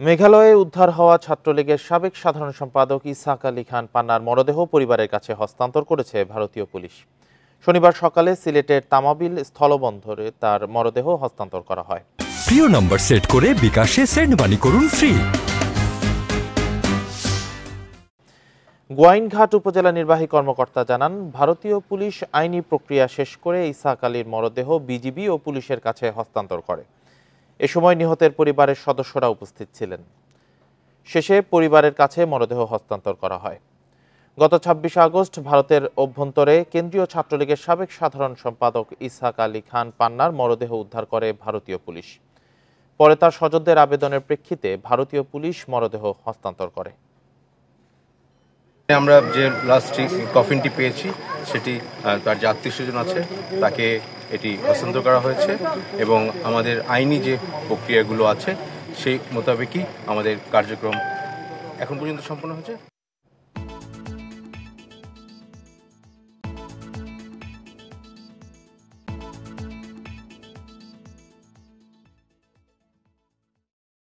মেঘালয়ে উদ্ধার হওয়া ছাত্রলীগের সাবেক সাধারণ সম্পাদক ইসহাক আলী খান পান্নার মরদেহ পরিবারের কাছে হস্তান্তর করেছে ভারতীয় পুলিশ। শনিবার সকালে সিলেটের তামাবিল স্থলবন্দরে তার মরদেহ হস্তান্তর করা হয়। প্রিয় নম্বর সেট করে বিকাশে সেন্ড মানি করুন ফ্রি। গোয়াইনঘাট উপজেলা নির্বাহী কর্মকর্তা জানান, ভারতীয় পুলিশ আইনি প্রক্রিয়া শেষ করে ইসহাক আলীর মরদেহ বিজিবি ও পুলিশের কাছে হস্তান্তর করে। এ সময় নিহতের পরিবারের সদস্যরা উপস্থিত ছিলেন। শেষে পরিবারের কাছে মরদেহ হস্তান্তর করা হয়। গত ২৬ আগস্ট ভারতের অভ্যন্তরে কেন্দ্রীয় ছাত্রলীগের সাবেক সাধারণ সম্পাদক ইসহাক আলী খান পান্নার মরদেহ উদ্ধার করে ভারতীয় পুলিশ। পরে তার স্বজনদের আবেদনের প্রেক্ষিতে ভারতীয় পুলিশ মরদেহ হস্তান্তর করে। আমরা যে লাস্ট কফিনটি পেয়েছি সেটি তার যে আত্মীয়স্বজন আছে তাকে এটি হস্তান্তর করা হয়েছে এবং আমাদের আইনি যে প্রক্রিয়াগুলো আছে সেই মোতাবেকই আমাদের কার্যক্রম এখন পর্যন্ত সম্পন্ন হয়েছে।